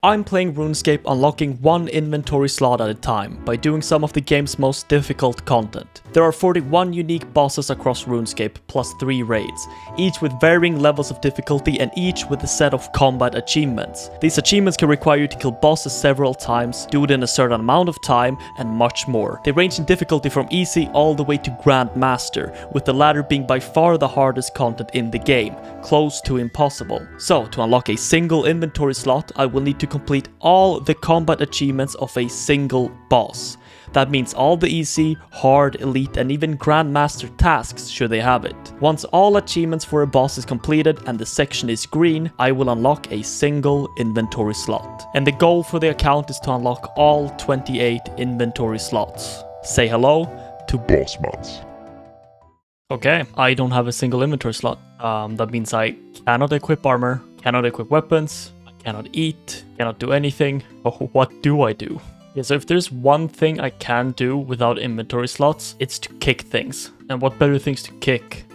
I'm playing RuneScape unlocking one inventory slot at a time by doing some of the game's most difficult content. There are 41 unique bosses across RuneScape plus 3 raids, each with varying levels of difficulty and each with a set of combat achievements. These achievements can require you to kill bosses several times, do it in a certain amount of time, and much more. They range in difficulty from easy all the way to Grandmaster, with the latter being by far the hardest content in the game, close to impossible. So, to unlock a single inventory slot, I will need to complete all the combat achievements of a single boss. That means all the easy, hard, elite, and even Grandmaster tasks should they have it. Once all achievements for a boss is completed and the section is green, I will unlock a single inventory slot. And the goal for the account is to unlock all 28 inventory slots. Say hello to Bossmans. Okay, I don't have a single inventory slot. That means I cannot equip armor, cannot equip weapons, cannot eat, cannot do anything. Oh, what do I do? Yeah, so if there's one thing I can do without inventory slots, it's to kick things. And what better things to kick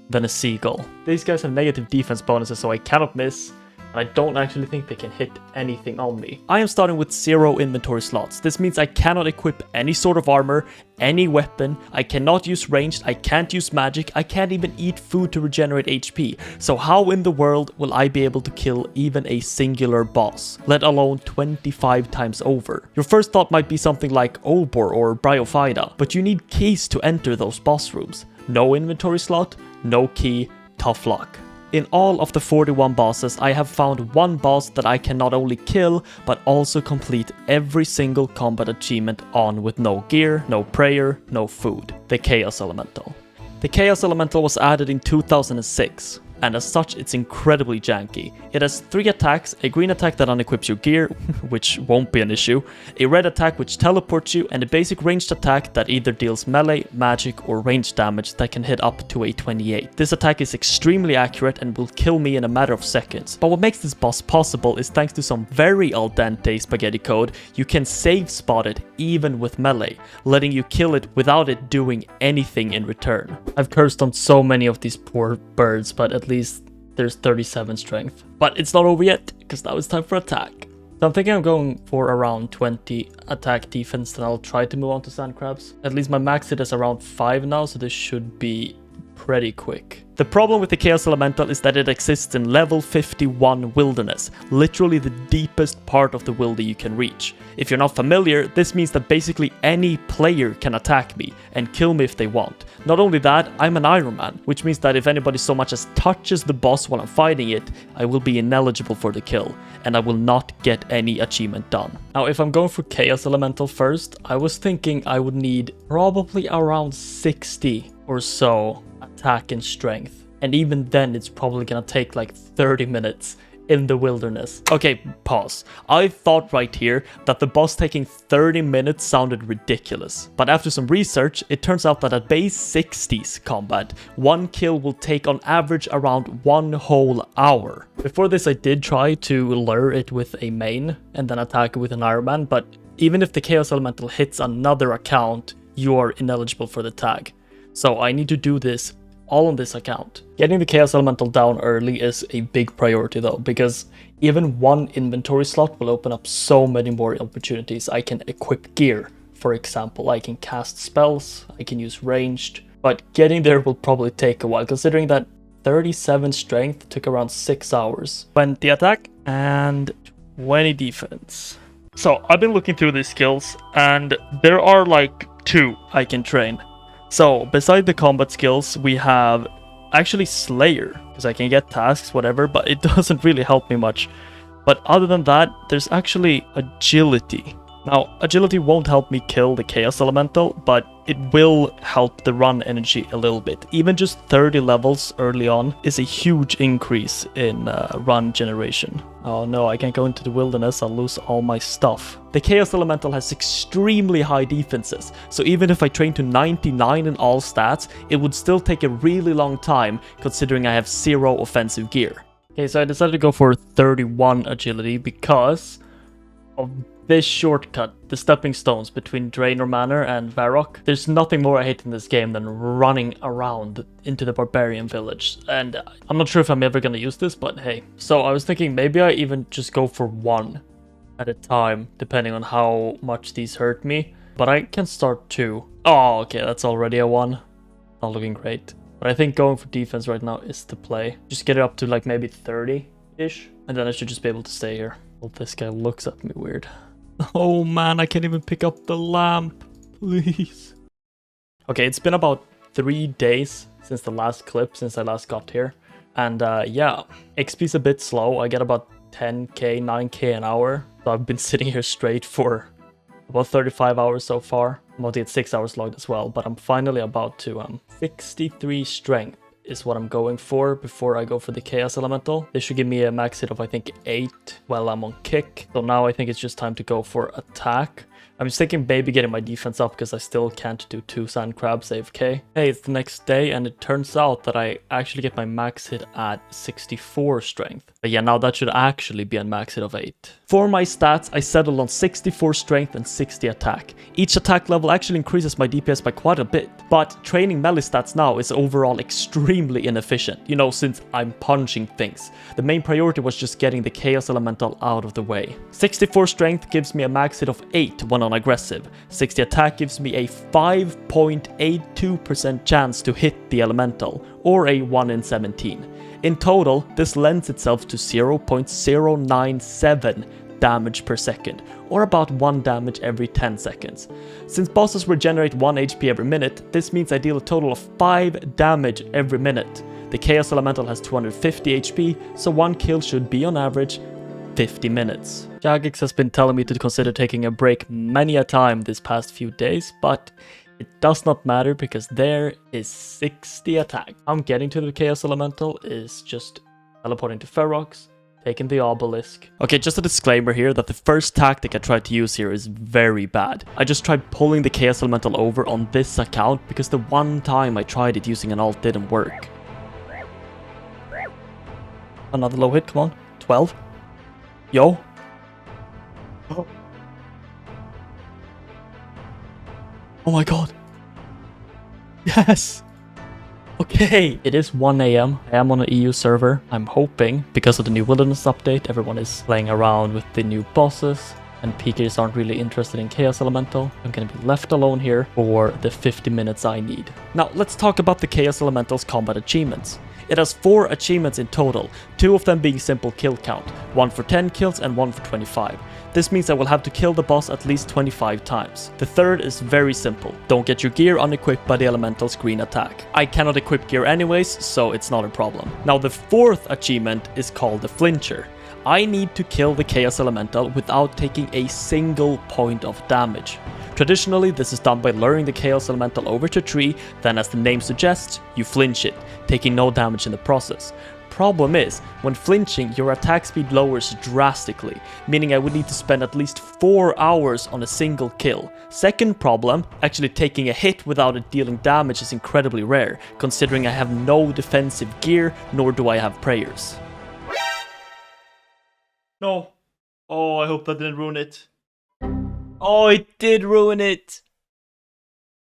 than a seagull? These guys have negative defense bonuses, so I cannot miss. And I don't actually think they can hit anything on me. I am starting with 0 inventory slots. This means I cannot equip any sort of armor, any weapon, I cannot use ranged, I can't use magic, I can't even eat food to regenerate HP. So how in the world will I be able to kill even a singular boss, let alone 25 times over? Your first thought might be something like Obor or Bryophyta, but you need keys to enter those boss rooms. No inventory slot, no key, tough luck. In all of the 41 bosses, I have found one boss that I can not only kill, but also complete every single combat achievement on with no gear, no prayer, no food. The Chaos Elemental. The Chaos Elemental was added in 2006. And as such, it's incredibly janky. It has 3 attacks, a green attack that unequips your gear, which won't be an issue, a red attack which teleports you, and a basic ranged attack that either deals melee, magic, or ranged damage that can hit up to a 28. This attack is extremely accurate and will kill me in a matter of seconds. But what makes this boss possible is thanks to some very al dente spaghetti code, you can save spot it even with melee, letting you kill it without it doing anything in return. I've cursed on so many of these poor birds, but at least there's 37 strength. But it's not over yet, because now it's time for attack. So I'm thinking I'm going for around 20 attack defense, then I'll try to move on to sand crabs. At least my max hit is around 5 now, so this should be pretty quick. The problem with the Chaos Elemental is that it exists in level 51 wilderness, literally the deepest part of the wildy you can reach. If you're not familiar, this means that basically any player can attack me and kill me if they want. Not only that, I'm an Iron Man, which means that if anybody so much as touches the boss while I'm fighting it, I will be ineligible for the kill, and I will not get any achievement done. Now, if I'm going for Chaos Elemental first, I was thinking I would need probably around 60 or so attack and strength. And even then, it's probably gonna take like 30 minutes in the wilderness. Okay, pause. I thought right here that the boss taking 30 minutes sounded ridiculous. But after some research, it turns out that at base 60s combat, one kill will take on average around 1 whole hour. Before this, I did try to lure it with a main and then attack it with an Iron Man, but even if the Chaos Elemental hits another account, you are ineligible for the tag. So I need to do this all on this account. Getting the Chaos Elemental down early is a big priority though, because even one inventory slot will open up so many more opportunities. I can equip gear, for example, I can cast spells, I can use ranged, but getting there will probably take a while, considering that 37 strength took around 6 hours. 20 attack and 20 defense. So I've been looking through these skills, and there are like 2 I can train. So, beside the combat skills, we have actually Slayer, because I can get tasks, whatever, but it doesn't really help me much. But other than that, there's actually Agility. Now, Agility won't help me kill the Chaos Elemental, but it will help the run energy a little bit. Even just 30 levels early on is a huge increase in run generation. Oh no, I can't go into the wilderness, I'll lose all my stuff. The Chaos Elemental has extremely high defenses, so even if I train to 99 in all stats, it would still take a really long time considering I have 0 offensive gear. Okay, so I decided to go for 31 agility because of this shortcut, the stepping stones between Draenor Manor and Varrock. There's nothing more I hate in this game than running around into the barbarian village, and I'm not sure if I'm ever gonna use this, but hey. So I was thinking maybe I even just go for 1 at a time, depending on how much these hurt me. But I can start 2. Oh, okay, that's already a 1. Not looking great. But I think going for defense right now is the play. Just get it up to like maybe 30-ish. And then I should just be able to stay here. Well, this guy looks at me weird. Oh man, I can't even pick up the lamp. Please. Okay, it's been about 3 days since the last clip, since I last got here. And yeah, XP's a bit slow. I get about 10k, 9k an hour. So I've been sitting here straight for about 35 hours so far. I'm about to get 6 hours logged as well, but I'm finally about to 63 strength is what I'm going for before I go for the Chaos Elemental. This should give me a max hit of I think 8 while I'm on kick. So now I think it's just time to go for attack. I'm just thinking maybe getting my defense up because I still can't do 2 sand crabs AFK. Hey, it's the next day and it turns out that I actually get my max hit at 64 strength. But yeah, now that should actually be a max hit of 8. For my stats, I settled on 64 strength and 60 attack. Each attack level actually increases my DPS by quite a bit. But training melee stats now is overall extremely inefficient, you know, since I'm punching things. The main priority was just getting the Chaos Elemental out of the way. 64 strength gives me a max hit of 8 when on aggressive. 60 attack gives me a 5.82% chance to hit the elemental, or a 1 in 17. In total, this lends itself to 0.097 damage per second, or about 1 damage every 10 seconds. Since bosses regenerate 1 HP every minute, this means I deal a total of 5 damage every minute. The Chaos Elemental has 250 HP, so 1 kill should be on average 50 minutes. Jagex has been telling me to consider taking a break many a time this past few days, but it does not matter because there is 60 attack. I'm getting to the Chaos Elemental is just teleporting to Ferox, taking the obelisk. Okay, just a disclaimer here that the first tactic I tried to use here is very bad. I just tried pulling the Chaos Elemental over on this account because the one time I tried it using an ult didn't work. Another low hit, come on. 12. Yo. Oh my god. Yes. Okay. It is 1 AM. I am on an EU server. I'm hoping, because of the new Wilderness update, everyone is playing around with the new bosses and PKs aren't really interested in Chaos Elemental. I'm gonna be left alone here for the 50 minutes I need. Now, let's talk about the Chaos Elemental's combat achievements. It has 4 achievements in total, 2 of them being simple kill count, 1 for 10 kills and 1 for 25. This means I will have to kill the boss at least 25 times. The third is very simple, don't get your gear unequipped by the Elemental's green attack. I cannot equip gear anyways, so it's not a problem. Now the 4th achievement is called the Flincher. I need to kill the Chaos Elemental without taking a single point of damage. Traditionally, this is done by luring the Chaos Elemental over to a tree, then as the name suggests, you flinch it, taking no damage in the process. Problem is, when flinching, your attack speed lowers drastically, meaning I would need to spend at least 4 hours on a single kill. Second problem, actually taking a hit without it dealing damage is incredibly rare, considering I have no defensive gear, nor do I have prayers. No. Oh, I hope that didn't ruin it. Oh, it did ruin it!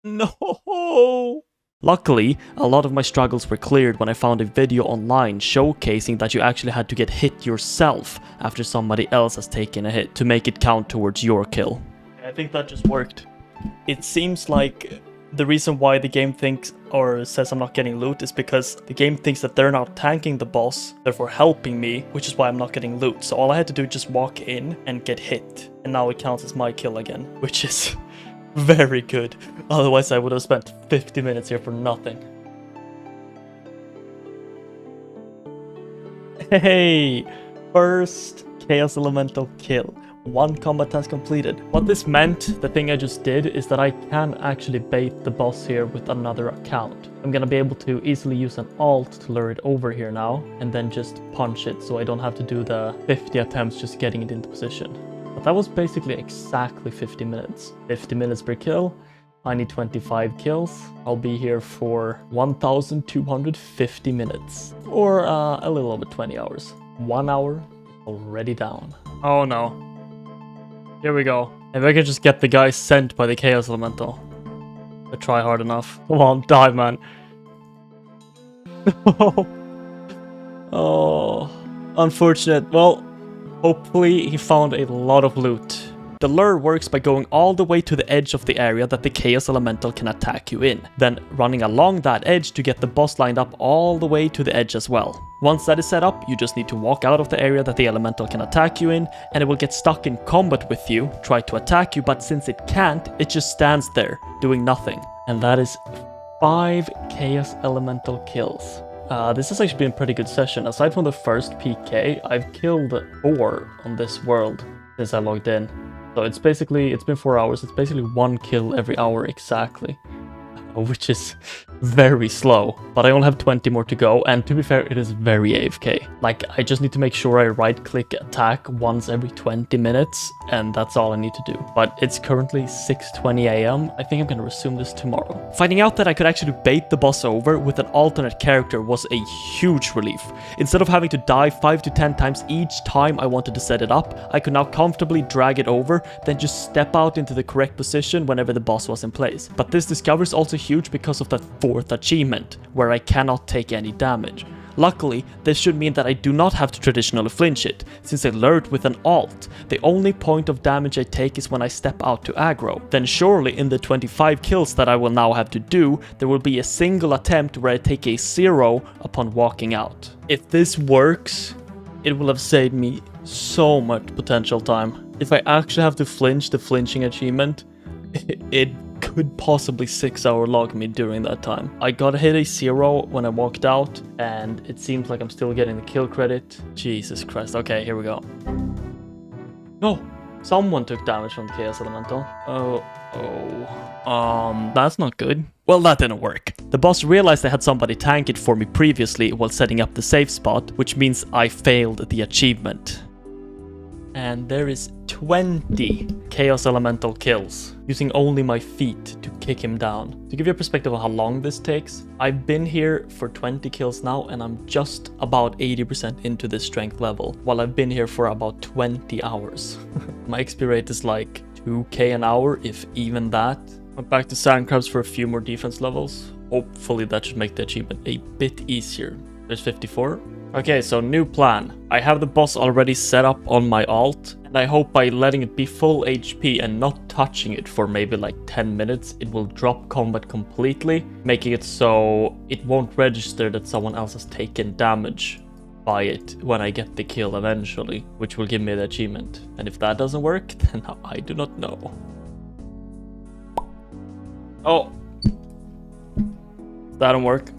No! Luckily, a lot of my struggles were cleared when I found a video online showcasing that you actually had to get hit yourself after somebody else has taken a hit to make it count towards your kill. I think that just worked. It seems like the reason why the game thinks or says I'm not getting loot is because the game thinks that they're not tanking the boss, therefore helping me, which is why I'm not getting loot. So all I had to do is just walk in and get hit, and now it counts as my kill again, which is very good. Otherwise I would have spent 50 minutes here for nothing. Hey! First Chaos Elemental kill. 1 combat task completed. What this meant, the thing I just did, is that I can actually bait the boss here with another account. I'm gonna be able to easily use an alt to lure it over here now, and then just punch it so I don't have to do the 50 attempts just getting it into position. But that was basically exactly 50 minutes. 50 minutes per kill. I need 25 kills. I'll be here for 1,250 minutes. Or a little over 20 hours. 1 hour already down. Oh no. Here we go. If I can just get the guy sent by the Chaos Elemental. I try hard enough. Come on, die, man. No. Oh, unfortunate. Well, Hopefully he found a lot of loot. The lure works by going all the way to the edge of the area that the Chaos Elemental can attack you in, then running along that edge to get the boss lined up all the way to the edge as well. Once that is set up, you just need to walk out of the area that the Elemental can attack you in, and it will get stuck in combat with you, try to attack you, but since it can't, it just stands there, doing nothing. And that is 5 Chaos Elemental kills. This has actually been a pretty good session. Aside from the first PK, I've killed 4 on this world since I logged in. So it's been 4 hours, it's basically 1 kill every hour exactly, which is very slow, but I only have 20 more to go, and to be fair, it is very AFK. Like, I just need to make sure I right-click attack once every 20 minutes, and that's all I need to do. But it's currently 6:20 AM, I think I'm gonna resume this tomorrow. Finding out that I could actually bait the boss over with an alternate character was a huge relief. Instead of having to die 5 to 10 times each time I wanted to set it up, I could now comfortably drag it over, then just step out into the correct position whenever the boss was in place. But this discovery is also huge because of that 4th achievement, where I cannot take any damage. Luckily, this should mean that I do not have to traditionally flinch it, since I lured with an alt. The only point of damage I take is when I step out to aggro. Then surely in the 25 kills that I will now have to do, there will be a single attempt where I take a 0 upon walking out. If this works, it will have saved me so much potential time. If I actually have to flinch the flinching achievement, it could possibly 6-hour log me during that time. I got hit a 0 when I walked out, and it seems like I'm still getting the kill credit. Jesus Christ. Okay, here we go. No! Someone took damage from the Chaos Elemental. That's not good. Well, that didn't work. The boss realized I had somebody tank it for me previously while setting up the safe spot, which means I failed the achievement. And there is 20 Chaos Elemental kills, using only my feet to kick him down. To give you a perspective of how long this takes, I've been here for 20 kills now, and I'm just about 80% into this strength level, while I've been here for about 20 hours. My XP rate is like 2k an hour, if even that. Went back to sand crabs for a few more defense levels. Hopefully that should make the achievement a bit easier. There's 54. Okay, so new plan. I have the boss already set up on my alt, and I hope by letting it be full HP and not touching it for maybe like 10 minutes, it will drop combat completely, making it so it won't register that someone else has taken damage by it when I get the kill eventually, which will give me the achievement. And if that doesn't work, then I do not know. Oh. That didn't work.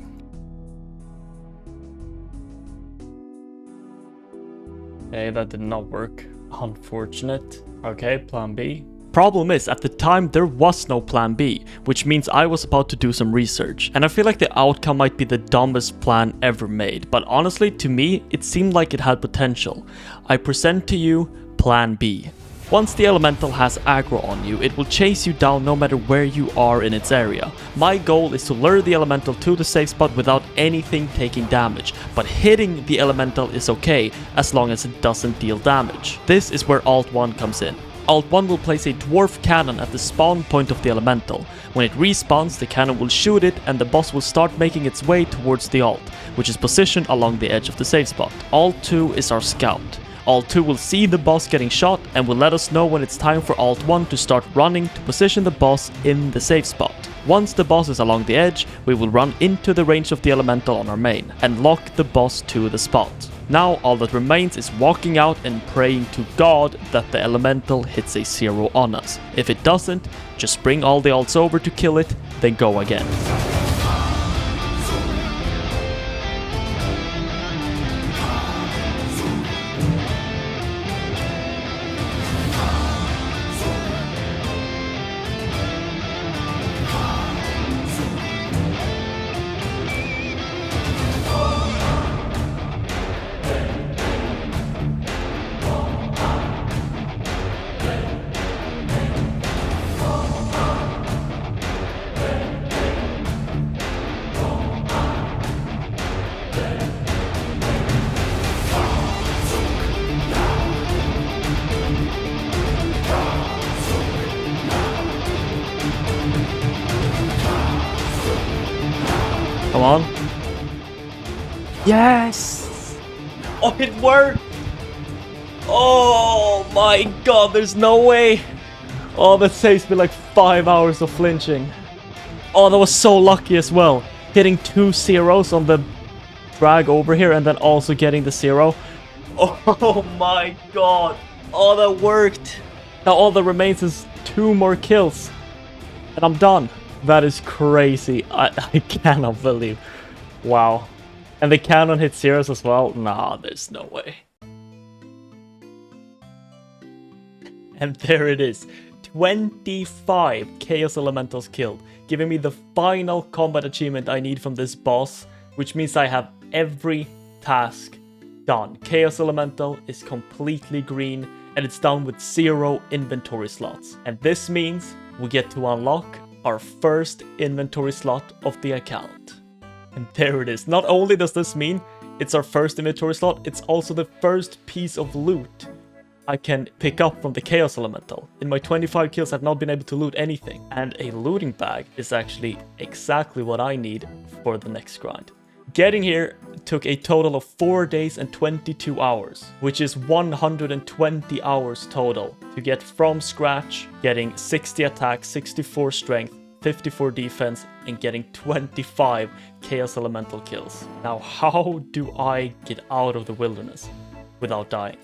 Okay, that did not work. Unfortunate. Okay, plan B. Problem is, at the time there was no plan B, which means I was about to do some research, and I feel like the outcome might be the dumbest plan ever made, but honestly, to me, it seemed like it had potential. I present to you plan B. Once the elemental has aggro on you, it will chase you down no matter where you are in its area. My goal is to lure the elemental to the safe spot without anything taking damage, but hitting the elemental is okay as long as it doesn't deal damage. This is where Alt 1 comes in. Alt 1 will place a dwarf cannon at the spawn point of the elemental. When it respawns, the cannon will shoot it and the boss will start making its way towards the alt, which is positioned along the edge of the safe spot. Alt 2 is our scout. Alt 2 will see the boss getting shot and will let us know when it's time for Alt 1 to start running to position the boss in the safe spot. Once the boss is along the edge, we will run into the range of the elemental on our main and lock the boss to the spot. Now all that remains is walking out and praying to God that the elemental hits a 0 on us. If it doesn't, just bring all the alts over to kill it, then go again. Come on. Yes! Oh, it worked! Oh my god, there's no way. Oh, that saves me like 5 hours of flinching. Oh, that was so lucky as well. Hitting 2 zeros on the drag over here and then also getting the 0. Oh my god. Oh, that worked. Now all that remains is 2 more kills. And I'm done. That is crazy. I cannot believe. Wow. And the cannon hit zeros as well? Nah, there's no way. And there it is. 25 Chaos Elementals killed, giving me the final combat achievement I need from this boss, which means I have every task done. Chaos Elemental is completely green, and it's done with 0 inventory slots. And this means we get to unlock our first inventory slot of the account. And there it is. Not only does this mean it's our first inventory slot, it's also the first piece of loot I can pick up from the Chaos Elemental. In my 25 kills, I've not been able to loot anything. And a looting bag is actually exactly what I need for the next grind. Getting here took a total of 4 days and 22 hours, which is 120 hours total to get from scratch, getting 60 attack, 64 strength, 54 defense, and getting 25 Chaos Elemental kills. Now, how do I get out of the wilderness without dying?